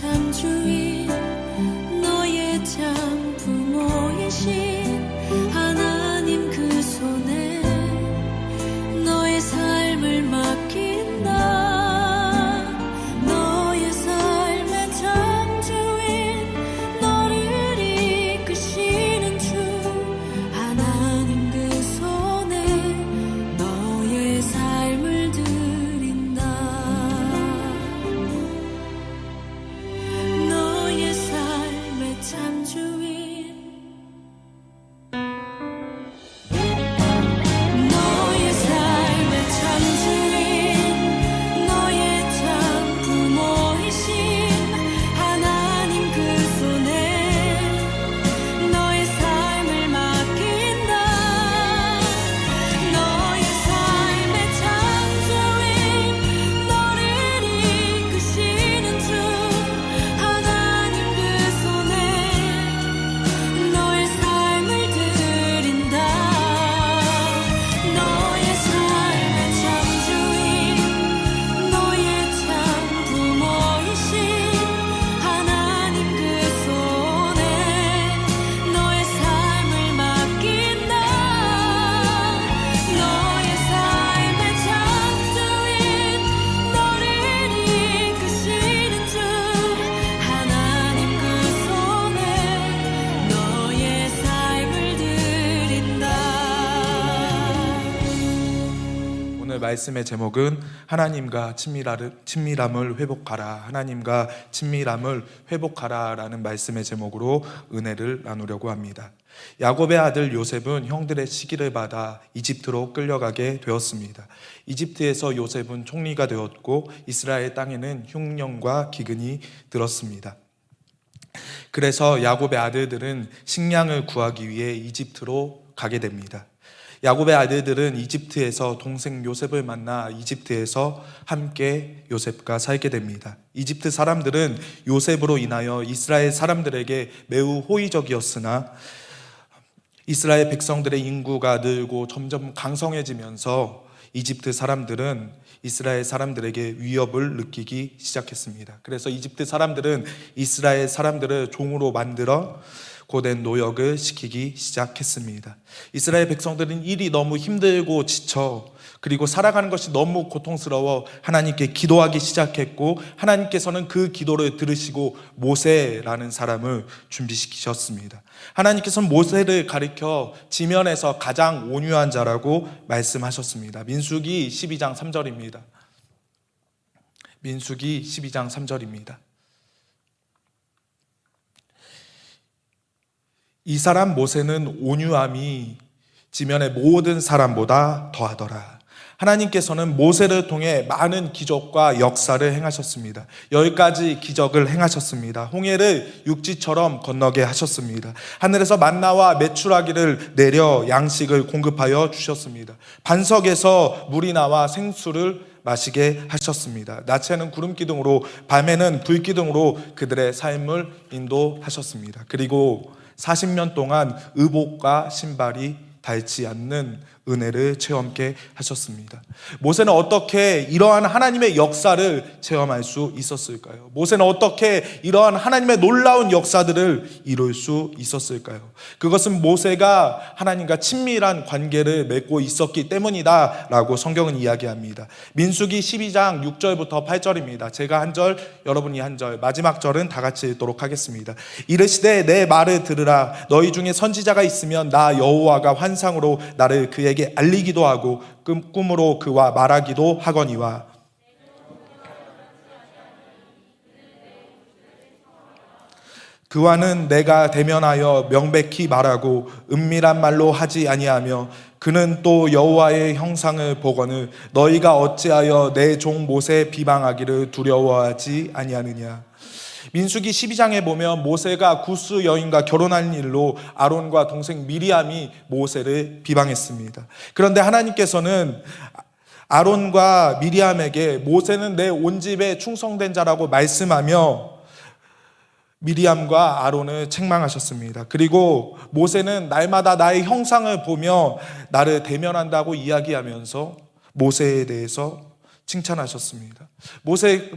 참 주인 너의 참 부모이신 하나님 그 손에 너의 삶을 맡긴다. 너의 삶의 참 주인 너를 이끄시는 주 하나님 그 손에 너의 삶을 드린다. 너의 삶의 참 주인 너의 삶의 참 주인 너의 참 부모이신 하나님 그 손에 너의 삶을 맡긴다. 너의 삶의 참 주인 너를 이끄시는 주 하나님 그 손에 너의 삶을 드린다. 너의 삶의 참 주인 너의 참 부모이신 하나님 그 손에 너의 삶을 맡긴다. 너의 삶의 참 주인 너를 이끄시는 주 하나님 그 손에 너의 삶을 드린다. 오늘 말씀의 제목은 하나님과 친밀함을 회복하라, 하나님과 친밀함을 회복하라 라는 말씀의 제목으로 은혜를 나누려고 합니다. 야곱의 아들 요셉은 형들의 시기를 받아 이집트로 끌려가게 되었습니다. 이집트에서 요셉은 총리가 되었고 이스라엘 땅에는 흉년과 기근이 들었습니다. 그래서 야곱의 아들들은 식량을 구하기 위해 이집트로 가게 됩니다. 야곱의 아들들은 이집트에서 동생 요셉을 만나 이집트에서 함께 요셉과 살게 됩니다. 이집트 사람들은 요셉으로 인하여 이스라엘 사람들에게 매우 호의적이었으나 이스라엘 백성들의 인구가 늘고 점점 강성해지면서 이집트 사람들은 이스라엘 사람들에게 위협을 느끼기 시작했습니다. 그래서 이집트 사람들은 이스라엘 사람들을 종으로 만들어 고된 노역을 시키기 시작했습니다. 이스라엘 백성들은 일이 너무 힘들고 지쳐 그리고 살아가는 것이 너무 고통스러워 하나님께 기도하기 시작했고 하나님께서는 그 기도를 들으시고 모세라는 사람을 준비시키셨습니다. 하나님께서는 모세를 가리켜 지면에서 가장 온유한 자라고 말씀하셨습니다. 민수기 12장 3절입니다. 민수기 12장 3절입니다. 이 사람 모세는 온유함이 지면의 모든 사람보다 더하더라. 하나님께서는 모세를 통해 많은 기적과 역사를 행하셨습니다. 10가지 기적을 행하셨습니다. 홍해를 육지처럼 건너게 하셨습니다. 하늘에서 만나와 메추라기를 내려 양식을 공급하여 주셨습니다. 반석에서 물이 나와 생수를 마시게 하셨습니다. 낮에는 구름 기둥으로 밤에는 불 기둥으로 그들의 삶을 인도하셨습니다. 그리고 40년 동안 의복과 신발이 닳지 않는 은혜를 체험케 하셨습니다. 모세는 어떻게 이러한 하나님의 역사를 체험할 수 있었을까요? 모세는 어떻게 이러한 하나님의 놀라운 역사들을 이룰 수 있었을까요? 그것은 모세가 하나님과 친밀한 관계를 맺고 있었기 때문이다 라고 성경은 이야기합니다. 민수기 12장 6절부터 8절입니다. 제가 한 절, 여러분이 한 절, 마지막 절은 다 같이 읽도록 하겠습니다. 이르시되 내 말을 들으라. 너희 중에 선지자가 있으면 나 여호와가 환상으로 나를 그에게 알리기도 하고 꿈으로 그와 말하기도 하거니와 그와는 내가 대면하여 명백히 말하고 은밀한 말로 하지 아니하며 그는 또 여호와의 형상을 보거늘 너희가 어찌하여 내 종 모세 비방하기를 두려워하지 아니하느냐. 민수기 12장에 보면 모세가 구스 여인과 결혼한 일로 아론과 동생 미리암이 모세를 비방했습니다. 그런데 하나님께서는 아론과 미리암에게 모세는 내 온 집에 충성된 자라고 말씀하며 미리암과 아론을 책망하셨습니다. 그리고 모세는 날마다 나의 형상을 보며 나를 대면한다고 이야기하면서 모세에 대해서 칭찬하셨습니다.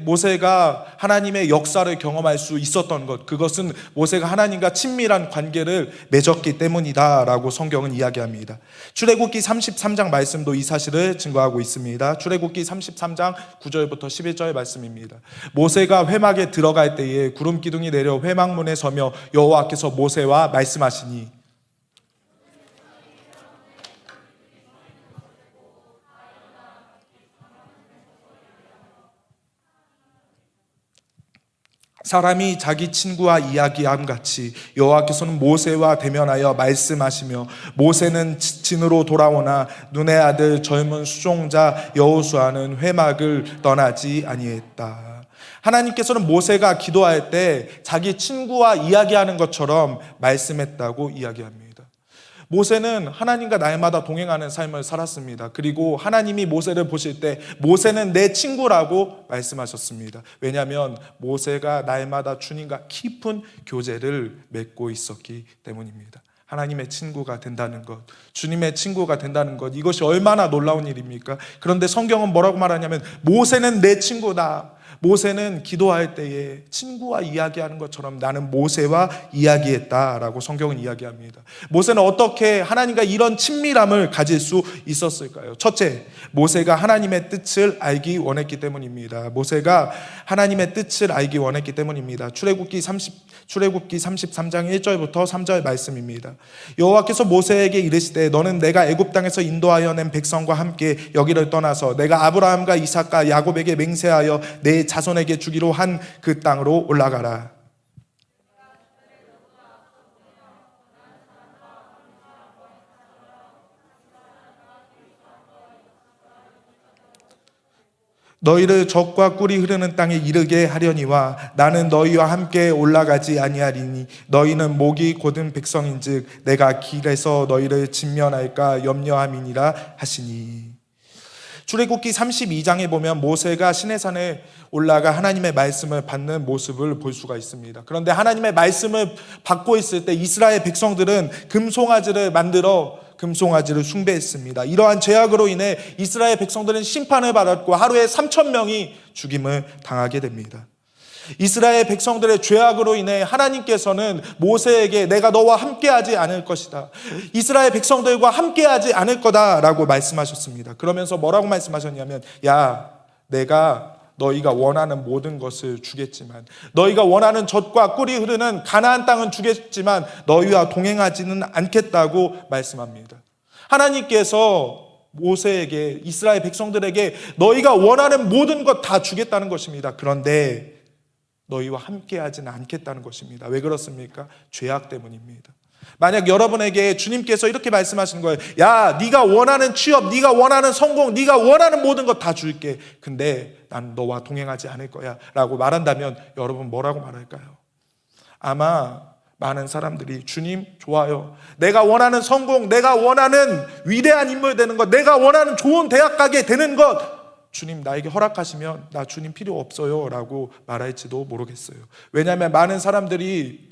모세가 하나님의 역사를 경험할 수 있었던 것, 그것은 모세가 하나님과 친밀한 관계를 맺었기 때문이다라고 성경은 이야기합니다. 출애굽기 33장 말씀도 이 사실을 증거하고 있습니다. 출애굽기 33장 9절부터 11절 말씀입니다. 모세가 회막에 들어갈 때에 구름 기둥이 내려 회막문에 서며 여호와께서 모세와 말씀하시니 사람이 자기 친구와 이야기함 같이 여호와께서는 모세와 대면하여 말씀하시며 모세는 진으로 돌아오나 눈의 아들 젊은 수종자 여호수아는 회막을 떠나지 아니했다. 하나님께서는 모세가 기도할 때 자기 친구와 이야기하는 것처럼 말씀했다고 이야기합니다. 모세는 하나님과 날마다 동행하는 삶을 살았습니다. 그리고 하나님이 모세를 보실 때 모세는 내 친구라고 말씀하셨습니다. 왜냐하면 모세가 날마다 주님과 깊은 교제를 맺고 있었기 때문입니다. 하나님의 친구가 된다는 것, 주님의 친구가 된다는 것, 이것이 얼마나 놀라운 일입니까? 그런데 성경은 뭐라고 말하냐면 모세는 내 친구다. 모세는 기도할 때에 친구와 이야기하는 것처럼 나는 모세와 이야기했다라고 성경은 이야기합니다. 모세는 어떻게 하나님과 이런 친밀함을 가질 수 있었을까요? 첫째, 모세가 하나님의 뜻을 알기 원했기 때문입니다. 모세가 하나님의 뜻을 알기 원했기 때문입니다. 출애굽기 33장 1절부터 3절 말씀입니다. 여호와께서 모세에게 이르시되 너는 내가 애굽 땅에서 인도하여 낸 백성과 함께 여기를 떠나서 내가 아브라함과 이삭과 야곱에게 맹세하여 내 자손에게 주기로 한 그 땅으로 올라가라. 너희를 적과 꿀이 흐르는 땅에 이르게 하려니와 나는 너희와 함께 올라가지 아니하리니 너희는 목이 곧은 백성인즉 내가 길에서 너희를 진면할까 염려함이니라 하시니. 출애굽기 32장에 보면 모세가 시내산에 올라가 하나님의 말씀을 받는 모습을 볼 수가 있습니다. 그런데 하나님의 말씀을 받고 있을 때 이스라엘 백성들은 금송아지를 만들어 금송아지를 숭배했습니다. 이러한 죄악으로 인해 이스라엘 백성들은 심판을 받았고 하루에 3,000명이 죽임을 당하게 됩니다. 이스라엘 백성들의 죄악으로 인해 하나님께서는 모세에게 내가 너와 함께하지 않을 것이다. 이스라엘 백성들과 함께하지 않을 거다라고 말씀하셨습니다. 그러면서 뭐라고 말씀하셨냐면 야, 내가 너희가 원하는 모든 것을 주겠지만 너희가 원하는 젖과 꿀이 흐르는 가나안 땅은 주겠지만 너희와 동행하지는 않겠다고 말씀합니다. 하나님께서 모세에게 이스라엘 백성들에게 너희가 원하는 모든 것 다 주겠다는 것입니다. 그런데 너희와 함께하지는 않겠다는 것입니다. 왜 그렇습니까? 죄악 때문입니다. 만약 여러분에게 주님께서 이렇게 말씀하시는 거예요. 야, 네가 원하는 취업, 네가 원하는 성공, 네가 원하는 모든 것 다 줄게. 근데 난 너와 동행하지 않을 거야 라고 말한다면 여러분 뭐라고 말할까요? 아마 많은 사람들이 주님 좋아요. 내가 원하는 성공, 내가 원하는 위대한 인물 되는 것, 내가 원하는 좋은 대학 가게 되는 것 주님 나에게 허락하시면 나 주님 필요 없어요 라고 말할지도 모르겠어요. 왜냐하면 많은 사람들이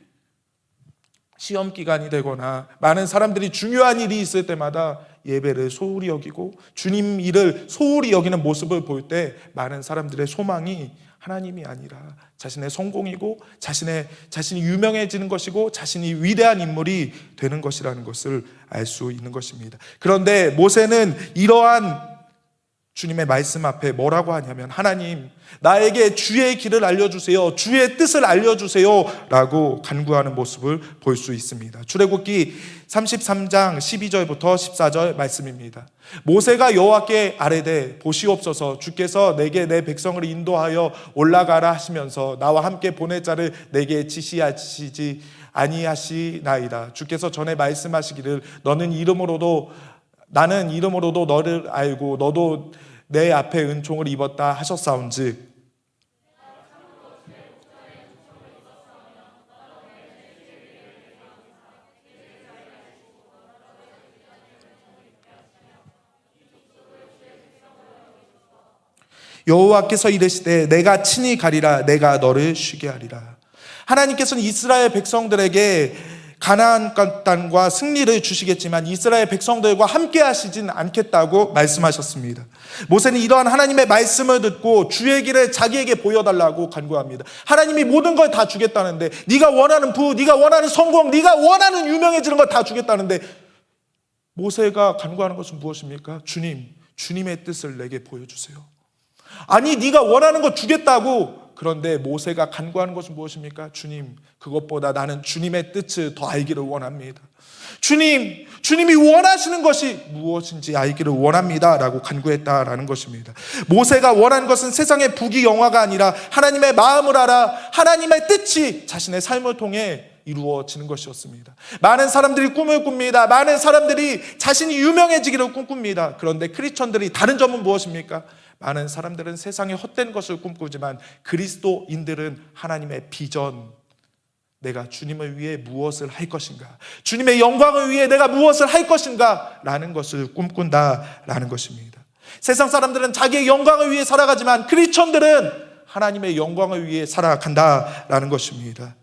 시험 기간이 되거나 많은 사람들이 중요한 일이 있을 때마다 예배를 소홀히 여기고 주님 일을 소홀히 여기는 모습을 볼 때 많은 사람들의 소망이 하나님이 아니라 자신의 성공이고 자신이 유명해지는 것이고 자신이 위대한 인물이 되는 것이라는 것을 알 수 있는 것입니다. 그런데 모세는 이러한 주님의 말씀 앞에 뭐라고 하냐면 하나님 나에게 주의 길을 알려주세요. 주의 뜻을 알려주세요 라고 간구하는 모습을 볼 수 있습니다. 출애굽기 33장 12절부터 14절 말씀입니다. 모세가 여호와께 아뢰되 보시옵소서 주께서 내게 내 백성을 인도하여 올라가라 하시면서 나와 함께 보낼 자를 내게 지시하시지 아니하시나이다. 주께서 전에 말씀하시기를 나는 이름으로도 너를 알고 너도 내 앞에 은총을 입었다 하셨사온즉 여호와께서 이르시되 내가 친히 가리라 내가 너를 쉬게 하리라. 하나님께서는 이스라엘 백성들에게 가나안 땅과 승리를 주시겠지만 이스라엘 백성들과 함께 하시진 않겠다고 말씀하셨습니다. 모세는 이러한 하나님의 말씀을 듣고 주의 길을 자기에게 보여달라고 간구합니다. 하나님이 모든 걸 다 주겠다는데, 네가 원하는 부, 네가 원하는 성공, 네가 원하는 유명해지는 걸 다 주겠다는데, 모세가 간구하는 것은 무엇입니까? 주님, 주님의 뜻을 내게 보여주세요. 아니, 네가 원하는 거 주겠다고. 그런데 모세가 간구하는 것은 무엇입니까? 주님, 그것보다 나는 주님의 뜻을 더 알기를 원합니다. 주님, 주님이 원하시는 것이 무엇인지 알기를 원합니다 라고 간구했다라는 것입니다. 모세가 원한 것은 세상의 부귀영화가 아니라 하나님의 마음을 알아 하나님의 뜻이 자신의 삶을 통해 이루어지는 것이었습니다. 많은 사람들이 꿈을 꿉니다. 많은 사람들이 자신이 유명해지기를 꿈꿉니다. 그런데 크리스천들이 다른 점은 무엇입니까? 많은 사람들은 세상의 헛된 것을 꿈꾸지만 그리스도인들은 하나님의 비전, 내가 주님을 위해 무엇을 할 것인가, 주님의 영광을 위해 내가 무엇을 할 것인가 라는 것을 꿈꾼다라는 것입니다. 세상 사람들은 자기의 영광을 위해 살아가지만 크리스천들은 하나님의 영광을 위해 살아간다라는 것입니다.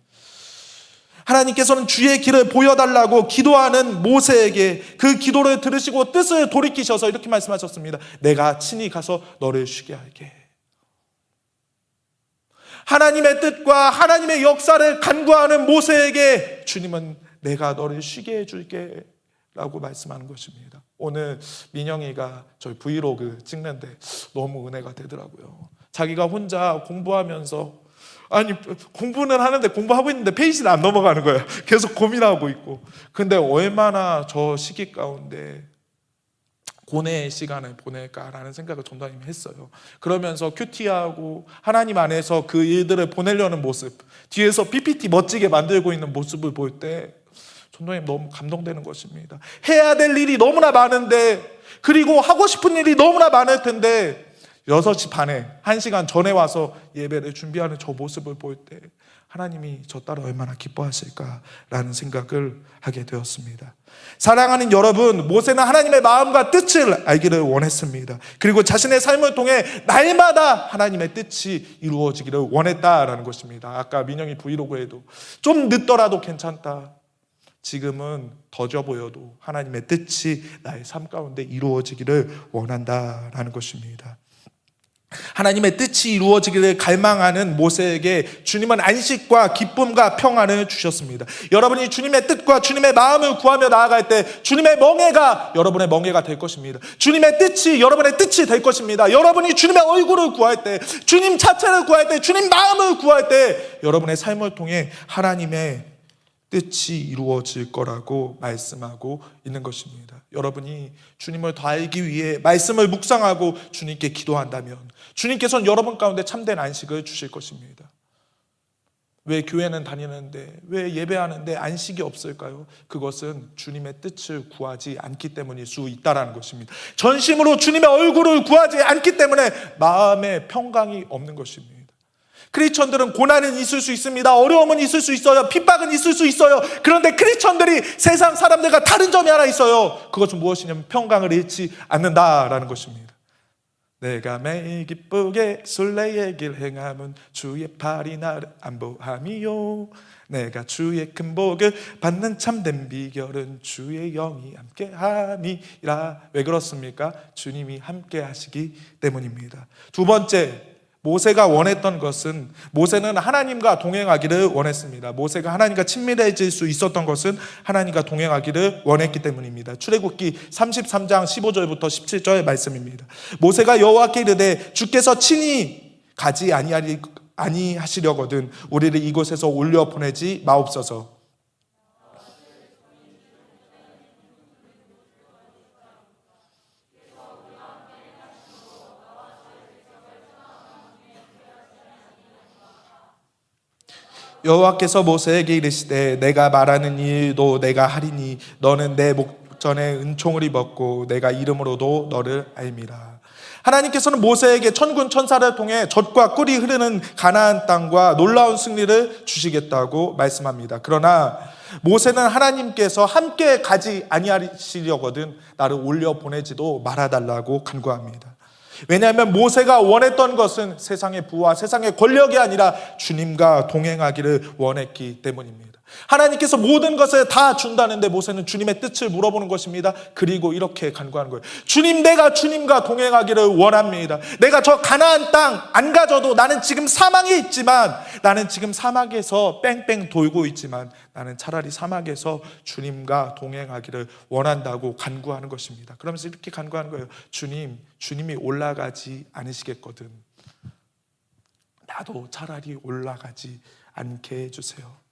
하나님께서는 주의 길을 보여달라고 기도하는 모세에게 그 기도를 들으시고 뜻을 돌이키셔서 이렇게 말씀하셨습니다. 내가 친히 가서 너를 쉬게 할게. 하나님의 뜻과 하나님의 역사를 간구하는 모세에게 주님은 내가 너를 쉬게 해줄게 라고 말씀하는 것입니다. 오늘 민영이가 저희 브이로그 찍는데 너무 은혜가 되더라고요. 자기가 혼자 공부하면서, 아니 공부는 하는데 공부하고 있는데 페이지는 안 넘어가는 거예요. 계속 고민하고 있고. 근데 얼마나 저 시기 가운데 고뇌의 시간을 보낼까라는 생각을 전도사님이 했어요. 그러면서 큐티하고 하나님 안에서 그 일들을 보내려는 모습, 뒤에서 PPT 멋지게 만들고 있는 모습을 볼 때 전도사님 너무 감동되는 것입니다. 해야 될 일이 너무나 많은데, 그리고 하고 싶은 일이 너무나 많을 텐데 6시 반에 1시간 전에 와서 예배를 준비하는 저 모습을 볼 때 하나님이 저 딸을 얼마나 기뻐하실까라는 생각을 하게 되었습니다. 사랑하는 여러분, 모세는 하나님의 마음과 뜻을 알기를 원했습니다. 그리고 자신의 삶을 통해 날마다 하나님의 뜻이 이루어지기를 원했다라는 것입니다. 아까 민영이 브이로그에도 좀 늦더라도 괜찮다, 지금은 더져 보여도 하나님의 뜻이 나의 삶 가운데 이루어지기를 원한다라는 것입니다. 하나님의 뜻이 이루어지기를 갈망하는 모세에게 주님은 안식과 기쁨과 평안을 주셨습니다. 여러분이 주님의 뜻과 주님의 마음을 구하며 나아갈 때 주님의 멍에가 여러분의 멍에가 될 것입니다. 주님의 뜻이 여러분의 뜻이 될 것입니다. 여러분이 주님의 얼굴을 구할 때, 주님 자체를 구할 때, 주님 마음을 구할 때 여러분의 삶을 통해 하나님의 뜻이 이루어질 거라고 말씀하고 있는 것입니다. 여러분이 주님을 더 알기 위해 말씀을 묵상하고 주님께 기도한다면 주님께서는 여러분 가운데 참된 안식을 주실 것입니다. 왜 교회는 다니는데, 왜 예배하는데 안식이 없을까요? 그것은 주님의 뜻을 구하지 않기 때문일 수 있다는 것입니다. 전심으로 주님의 얼굴을 구하지 않기 때문에 마음에 평강이 없는 것입니다. 크리스천들은 고난은 있을 수 있습니다. 어려움은 있을 수 있어요. 핍박은 있을 수 있어요. 그런데 크리스천들이 세상 사람들과 다른 점이 하나 있어요. 그것은 무엇이냐면 평강을 잃지 않는다라는 것입니다. 내가 매일 기쁘게 순례의 길 행함은 주의 팔이 나를 안보함이요. 내가 주의 큰 복을 받는 참된 비결은 주의 영이 함께함이라. 왜 그렇습니까? 주님이 함께 하시기 때문입니다. 두 번째, 모세가 원했던 것은, 모세는 하나님과 동행하기를 원했습니다. 모세가 하나님과 친밀해질 수 있었던 것은 하나님과 동행하기를 원했기 때문입니다. 출애굽기 33장 15절부터 17절 말씀입니다. 모세가 여호와께 이르되 주께서 친히 가지 아니하시려거든 우리를 이곳에서 올려 보내지 마옵소서. 여호와께서 모세에게 이르시되 내가 말하는 일도 내가 하리니 너는 내 목전에 은총을 입었고 내가 이름으로도 너를 알미라. 하나님께서는 모세에게 천군 천사를 통해 젖과 꿀이 흐르는 가나안 땅과 놀라운 승리를 주시겠다고 말씀합니다. 그러나 모세는 하나님께서 함께 가지 아니하시려거든 나를 올려 보내지도 말아달라고 간구합니다. 왜냐하면 모세가 원했던 것은 세상의 부와 세상의 권력이 아니라 주님과 동행하기를 원했기 때문입니다. 하나님께서 모든 것을 다 준다는데 모세는 주님의 뜻을 물어보는 것입니다. 그리고 이렇게 간구하는 거예요. 주님, 내가 주님과 동행하기를 원합니다. 내가 저 가나안 땅 안 가져도 나는 지금 사막에 있지만, 나는 지금 사막에서 뺑뺑 돌고 있지만 나는 차라리 사막에서 주님과 동행하기를 원한다고 간구하는 것입니다. 그러면서 이렇게 간구하는 거예요. 주님, 주님이 올라가지 않으시겠거든 나도 차라리 올라가지 않게 해주세요.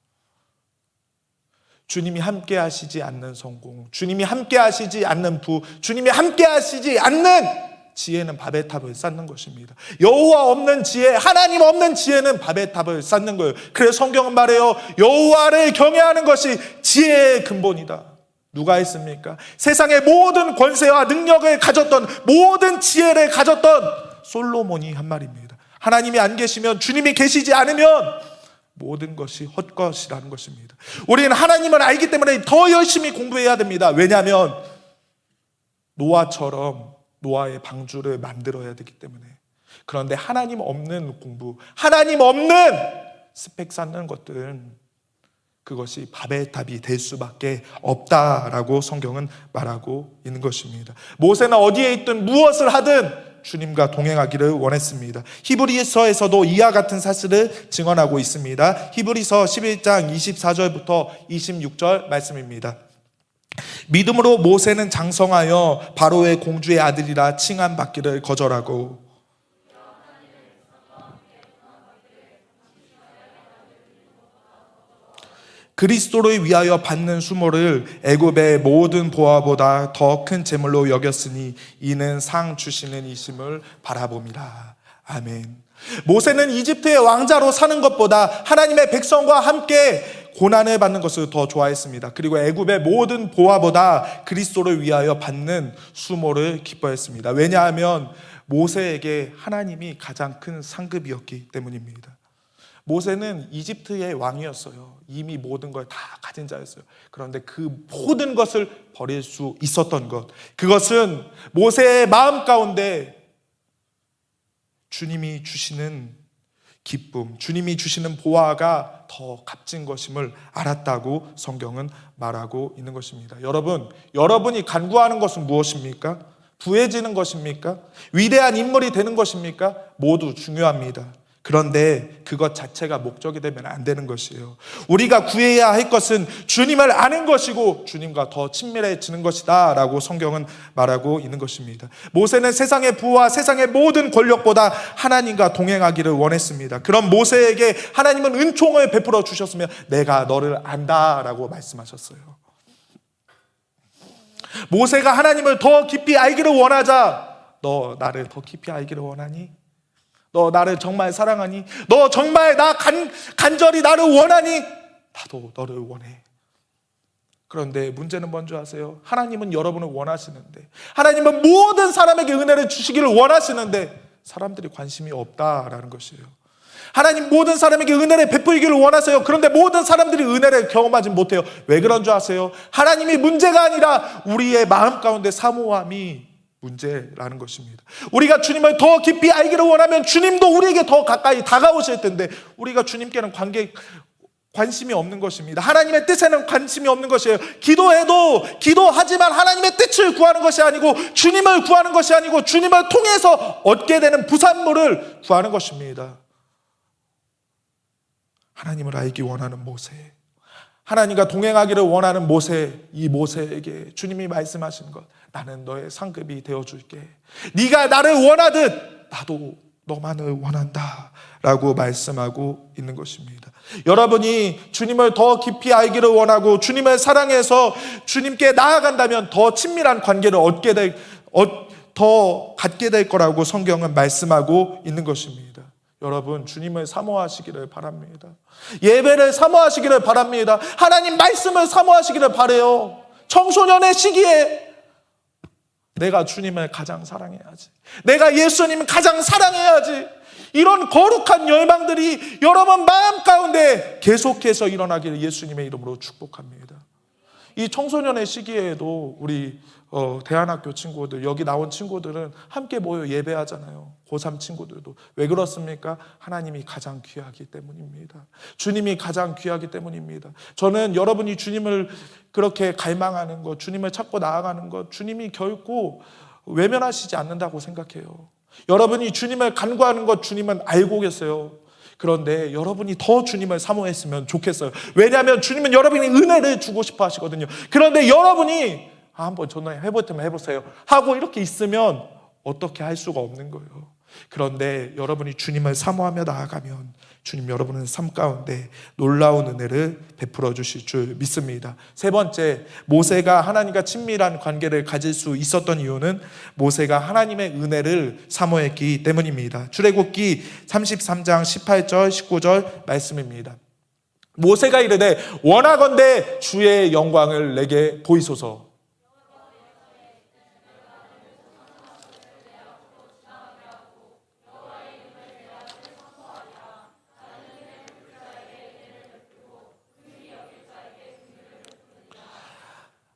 주님이 함께 하시지 않는 성공, 주님이 함께 하시지 않는 부, 주님이 함께 하시지 않는 지혜는 밥의 탑을 쌓는 것입니다. 여호와 없는 지혜, 하나님 없는 지혜는 밥의 탑을 쌓는 거예요. 그래서 성경은 말해요. 여호와를 경외하는 것이 지혜의 근본이다. 누가 했습니까? 세상의 모든 권세와 능력을 가졌던, 모든 지혜를 가졌던 솔로몬이 한 말입니다. 하나님이 안 계시면, 주님이 계시지 않으면 모든 것이 헛것이라는 것입니다. 우리는 하나님을 알기 때문에 더 열심히 공부해야 됩니다. 왜냐하면 노아처럼 노아의 방주를 만들어야 되기 때문에. 그런데 하나님 없는 공부, 하나님 없는 스펙 쌓는 것들은 그것이 밥의 답이 될 수밖에 없다라고 성경은 말하고 있는 것입니다. 모세는 어디에 있든 무엇을 하든 주님과 동행하기를 원했습니다. 히브리서에서도 이와 같은 사실을 증언하고 있습니다. 히브리서 11장 24절부터 26절 말씀입니다. 믿음으로 모세는 장성하여 바로의 공주의 아들이라 칭함받기를 거절하고 그리스도를 위하여 받는 수모를 애굽의 모든 보화보다 더 큰 재물로 여겼으니 이는 상 주시는 이심을 바라봅니다. 아멘. 모세는 이집트의 왕자로 사는 것보다 하나님의 백성과 함께 고난을 받는 것을 더 좋아했습니다. 그리고 애굽의 모든 보화보다 그리스도를 위하여 받는 수모를 기뻐했습니다. 왜냐하면 모세에게 하나님이 가장 큰 상급이었기 때문입니다. 모세는 이집트의 왕이었어요. 이미 모든 걸 다 가진 자였어요. 그런데 그 모든 것을 버릴 수 있었던 것, 그것은 모세의 마음 가운데 주님이 주시는 기쁨, 주님이 주시는 보화가 더 값진 것임을 알았다고 성경은 말하고 있는 것입니다. 여러분이 간구하는 것은 무엇입니까? 부해지는 것입니까? 위대한 인물이 되는 것입니까? 모두 중요합니다. 그런데 그것 자체가 목적이 되면 안 되는 것이에요. 우리가 구해야 할 것은 주님을 아는 것이고 주님과 더 친밀해지는 것이다 라고 성경은 말하고 있는 것입니다. 모세는 세상의 부와 세상의 모든 권력보다 하나님과 동행하기를 원했습니다. 그런 모세에게 하나님은 은총을 베풀어 주셨으며 내가 너를 안다 라고 말씀하셨어요. 모세가 하나님을 더 깊이 알기를 원하자, 너 나를 더 깊이 알기를 원하니? 너 나를 정말 사랑하니? 너 정말 나 간절히 나를 원하니? 나도 너를 원해. 그런데 문제는 뭔지 아세요? 하나님은 여러분을 원하시는데, 하나님은 모든 사람에게 은혜를 주시기를 원하시는데 사람들이 관심이 없다라는 것이에요. 하나님 모든 사람에게 은혜를 베풀기를 원하세요. 그런데 모든 사람들이 은혜를 경험하지 못해요. 왜 그런 줄 아세요? 하나님이 문제가 아니라 우리의 마음 가운데 사모함이 문제라는 것입니다. 우리가 주님을 더 깊이 알기를 원하면 주님도 우리에게 더 가까이 다가오실 텐데 우리가 주님께는 관심이 없는 것입니다. 하나님의 뜻에는 관심이 없는 것이에요. 기도하지만 하나님의 뜻을 구하는 것이 아니고 주님을 구하는 것이 아니고 주님을 통해서 얻게 되는 부산물을 구하는 것입니다. 하나님을 알기 원하는 모세, 하나님과 동행하기를 원하는 모세, 이 모세에게 주님이 말씀하신 것, 나는 너의 상급이 되어줄게. 네가 나를 원하듯 나도 너만을 원한다 라고 말씀하고 있는 것입니다. 여러분이 주님을 더 깊이 알기를 원하고 주님을 사랑해서 주님께 나아간다면 더 친밀한 관계를 더 갖게 될 거라고 성경은 말씀하고 있는 것입니다. 여러분, 주님을 사모하시기를 바랍니다. 예배를 사모하시기를 바랍니다. 하나님 말씀을 사모하시기를 바라요. 청소년의 시기에 내가 주님을 가장 사랑해야지, 내가 예수님을 가장 사랑해야지, 이런 거룩한 열망들이 여러분 마음 가운데 계속해서 일어나기를 예수님의 이름으로 축복합니다. 이 청소년의 시기에도 우리 대안학교 친구들, 여기 나온 친구들은 함께 모여 예배하잖아요. 고3 친구들도. 왜 그렇습니까? 하나님이 가장 귀하기 때문입니다. 주님이 가장 귀하기 때문입니다. 저는 여러분이 주님을 그렇게 갈망하는 것, 주님을 찾고 나아가는 것, 주님이 결코 외면하시지 않는다고 생각해요. 여러분이 주님을 간구하는 것 주님은 알고 계세요. 그런데 여러분이 더 주님을 사모했으면 좋겠어요. 왜냐하면 주님은 여러분이 은혜를 주고 싶어 하시거든요. 그런데 여러분이 한번 전화해볼 때만 해보세요 하고 이렇게 있으면 어떻게 할 수가 없는 거예요. 그런데 여러분이 주님을 사모하며 나아가면 주님 여러분의 삶 가운데 놀라운 은혜를 베풀어 주실 줄 믿습니다. 세 번째, 모세가 하나님과 친밀한 관계를 가질 수 있었던 이유는 모세가 하나님의 은혜를 사모했기 때문입니다. 출애굽기 33장 18절 19절 말씀입니다. 모세가 이르되 원하건대 주의 영광을 내게 보이소서.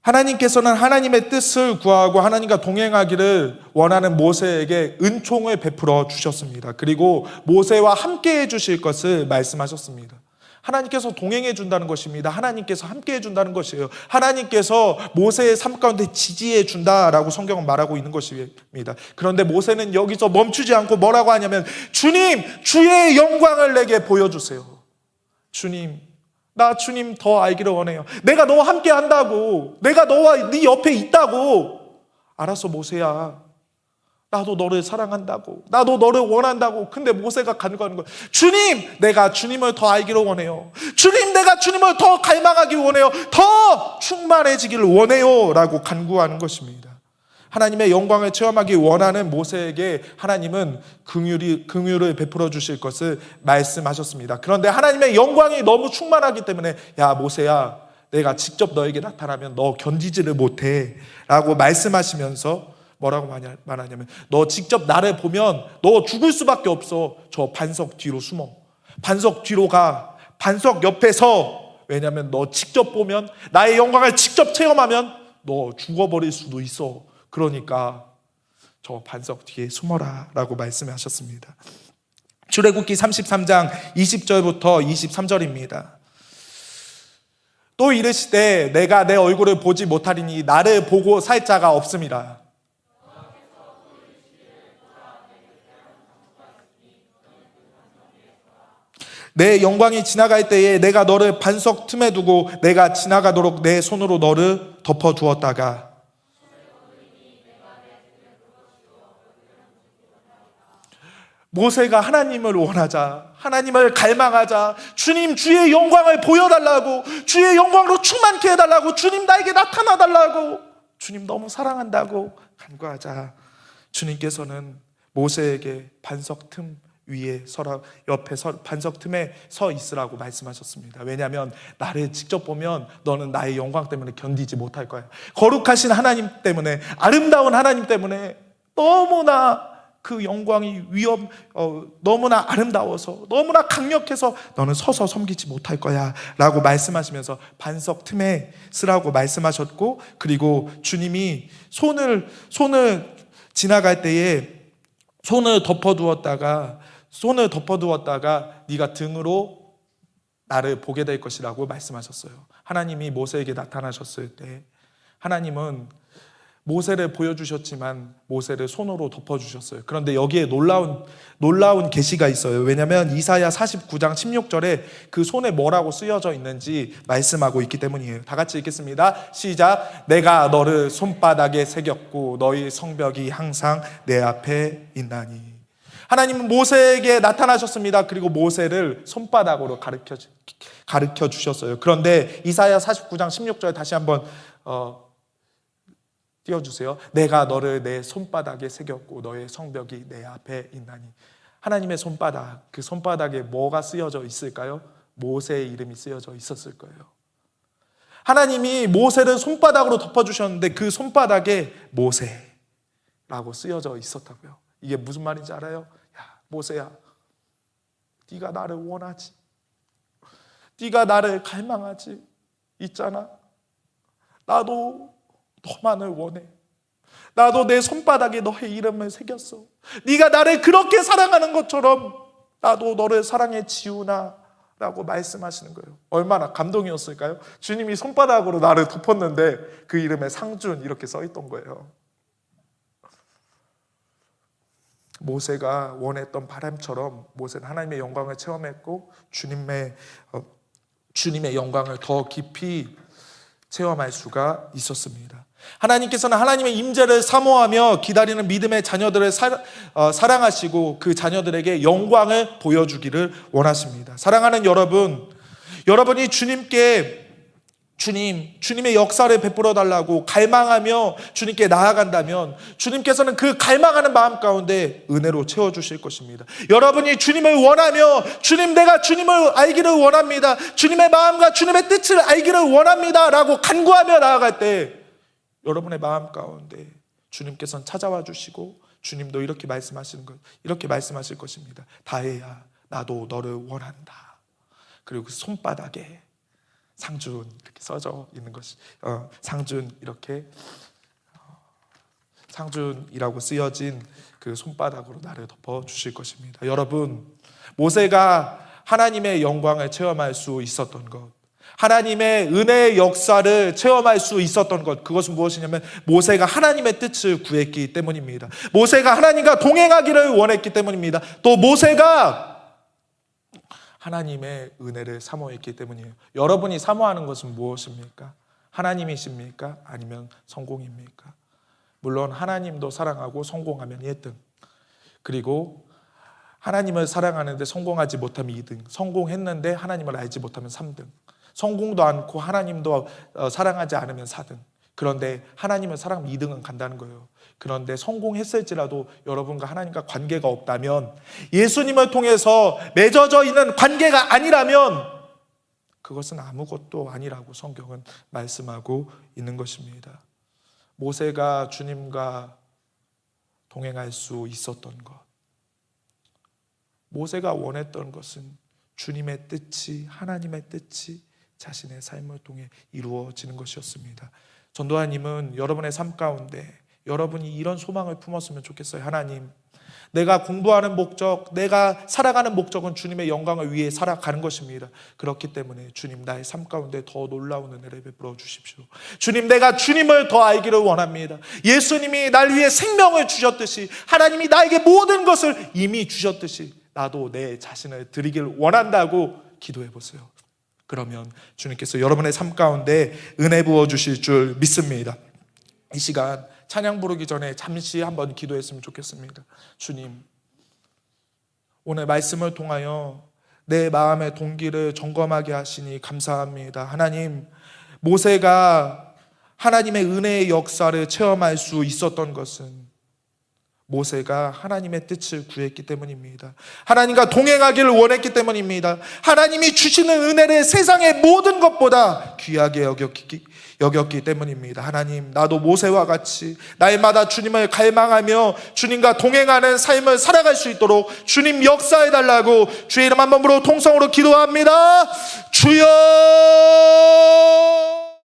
하나님께서는 하나님의 뜻을 구하고 하나님과 동행하기를 원하는 모세에게 은총을 베풀어 주셨습니다. 그리고 모세와 함께 해주실 것을 말씀하셨습니다. 하나님께서 동행해 준다는 것입니다. 하나님께서 함께 해준다는 것이에요. 하나님께서 모세의 삶 가운데 지지해 준다라고 성경은 말하고 있는 것입니다. 그런데 모세는 여기서 멈추지 않고 뭐라고 하냐면 주님, 주의 영광을 내게 보여주세요. 주님, 나 주님 더 알기를 원해요. 내가 너와 함께 한다고, 내가 너와 네 옆에 있다고. 알았어 모세야, 나도 너를 사랑한다고, 나도 너를 원한다고. 근데 모세가 간구하는 거예요. 주님, 내가 주님을 더 알기를 원해요. 주님, 내가 주님을 더 갈망하기 원해요. 더 충만해지기를 원해요 라고 간구하는 것입니다. 하나님의 영광을 체험하기 원하는 모세에게 하나님은 긍휼을 베풀어 주실 것을 말씀하셨습니다. 그런데 하나님의 영광이 너무 충만하기 때문에 야 모세야, 내가 직접 너에게 나타나면 너 견디지를 못해 라고 말씀하시면서 뭐라고 말하냐면 너 직접 나를 보면 너 죽을 수밖에 없어. 저 반석 뒤로 숨어. 반석 뒤로 가. 반석 옆에 서. 왜냐하면 너 직접 보면, 나의 영광을 직접 체험하면 너 죽어버릴 수도 있어. 그러니까 저 반석 뒤에 숨어라 라고 말씀하셨습니다. 출애굽기 33장 20절부터 23절입니다. 또 이르시되 내가 내 얼굴을 보지 못하리니 나를 보고 살 자가 없음이라. 내 영광이 지나갈 때에 내가 너를 반석 틈에 두고 내가 지나가도록 내 손으로 너를 덮어주었다가 모세가 하나님을 원하자, 하나님을 갈망하자, 주님 주의 영광을 보여달라고, 주의 영광으로 충만케 해달라고, 주님 나에게 나타나달라고, 주님 너무 사랑한다고 간구하자 주님께서는 모세에게 반석 틈 위에 서라, 옆에 반석 틈에 서 있으라고 말씀하셨습니다. 왜냐하면 나를 직접 보면 너는 나의 영광 때문에 견디지 못할 거야. 거룩하신 하나님 때문에, 아름다운 하나님 때문에 너무나 그 영광이 너무나 아름다워서, 너무나 강력해서 너는 서서 섬기지 못할 거야 라고 말씀하시면서 반석 틈에 쓰라고 말씀하셨고, 그리고 주님이 손을 지나갈 때에 손을 덮어두었다가 네가 등으로 나를 보게 될 것이라고 말씀하셨어요. 하나님이 모세에게 나타나셨을 때 하나님은 모세를 보여주셨지만 모세를 손으로 덮어주셨어요. 그런데 여기에 놀라운 계시가 있어요. 왜냐하면 이사야 49장 16절에 그 손에 뭐라고 쓰여져 있는지 말씀하고 있기 때문이에요. 다 같이 읽겠습니다. 시작. 내가 너를 손바닥에 새겼고 너희 성벽이 항상 내 앞에 있나니. 하나님은 모세에게 나타나셨습니다. 그리고 모세를 손바닥으로 가르쳐 주셨어요. 그런데 이사야 49장 16절 다시 한번 띄워주세요. 내가 너를 내 손바닥에 새겼고 너의 성벽이 내 앞에 있나니. 하나님의 손바닥, 그 손바닥에 뭐가 쓰여져 있을까요? 모세의 이름이 쓰여져 있었을 거예요. 하나님이 모세를 손바닥으로 덮어주셨는데 그 손바닥에 모세라고 쓰여져 있었다고요. 이게 무슨 말인지 알아요? 야 모세야, 네가 나를 원하지, 네가 나를 갈망하지, 있잖아, 나도 너만을 원해. 나도 내 손바닥에 너의 이름을 새겼어. 네가 나를 그렇게 사랑하는 것처럼 나도 너를 사랑해 지우나 라고 말씀하시는 거예요. 얼마나 감동이었을까요? 주님이 손바닥으로 나를 덮었는데 그 이름에 상준 이렇게 써 있던 거예요. 모세가 원했던 바람처럼 모세는 하나님의 영광을 체험했고 주님의 영광을 더 깊이 체험할 수가 있었습니다. 하나님께서는 하나님의 임재를 사모하며 기다리는 믿음의 자녀들을 사랑하시고 그 자녀들에게 영광을 보여주기를 원하십니다. 사랑하는 여러분, 여러분이 주님의 역사를 베풀어 달라고 갈망하며 주님께 나아간다면 주님께서는 그 갈망하는 마음 가운데 은혜로 채워주실 것입니다. 여러분이 주님을 원하며 내가 주님을 알기를 원합니다. 주님의 마음과 주님의 뜻을 알기를 원합니다 라고 간구하며 나아갈 때 여러분의 마음 가운데 주님께서는 찾아와 주시고 주님도 이렇게 말씀하실 것입니다. 다혜야, 나도 너를 원한다. 그리고 그 손바닥에 상준 이렇게 써져 있는 것이 상준 이렇게 상준이라고 쓰여진 그 손바닥으로 나를 덮어 주실 것입니다. 여러분, 모세가 하나님의 영광을 체험할 수 있었던 것, 하나님의 은혜의 역사를 체험할 수 있었던 것, 그것은 무엇이냐면 모세가 하나님의 뜻을 구했기 때문입니다. 모세가 하나님과 동행하기를 원했기 때문입니다. 또 모세가 하나님의 은혜를 사모했기 때문이에요. 여러분이 사모하는 것은 무엇입니까? 하나님이십니까? 아니면 성공입니까? 물론 하나님도 사랑하고 성공하면 1등, 그리고 하나님을 사랑하는데 성공하지 못하면 2등, 성공했는데 하나님을 알지 못하면 3등, 성공도 않고 하나님도 사랑하지 않으면 4등. 그런데 하나님을 사랑하면 2등은 간다는 거예요. 그런데 성공했을지라도 여러분과 하나님과 관계가 없다면, 예수님을 통해서 맺어져 있는 관계가 아니라면 그것은 아무것도 아니라고 성경은 말씀하고 있는 것입니다. 모세가 주님과 동행할 수 있었던 것, 모세가 원했던 것은 주님의 뜻이, 하나님의 뜻이 자신의 삶을 통해 이루어지는 것이었습니다. 전도하님은 여러분의 삶 가운데 여러분이 이런 소망을 품었으면 좋겠어요. 하나님, 내가 공부하는 목적, 내가 살아가는 목적은 주님의 영광을 위해 살아가는 것입니다. 그렇기 때문에 주님, 나의 삶 가운데 더 놀라운 은혜를 베풀어 주십시오. 주님, 내가 주님을 더 알기를 원합니다. 예수님이 날 위해 생명을 주셨듯이, 하나님이 나에게 모든 것을 이미 주셨듯이 나도 내 자신을 드리기를 원한다고 기도해 보세요. 그러면 주님께서 여러분의 삶 가운데 은혜 부어 주실 줄 믿습니다. 이 시간 찬양 부르기 전에 잠시 한번 기도했으면 좋겠습니다. 주님, 오늘 말씀을 통하여 내 마음의 동기를 점검하게 하시니 감사합니다. 하나님, 모세가 하나님의 은혜의 역사를 체험할 수 있었던 것은 모세가 하나님의 뜻을 구했기 때문입니다. 하나님과 동행하기를 원했기 때문입니다. 하나님이 주시는 은혜를 세상의 모든 것보다 귀하게 여겼기 때문입니다. 하나님, 나도 모세와 같이 날마다 주님을 갈망하며 주님과 동행하는 삶을 살아갈 수 있도록 주님 역사해달라고 주의 이름 한 번으로 통성으로 기도합니다. 주여!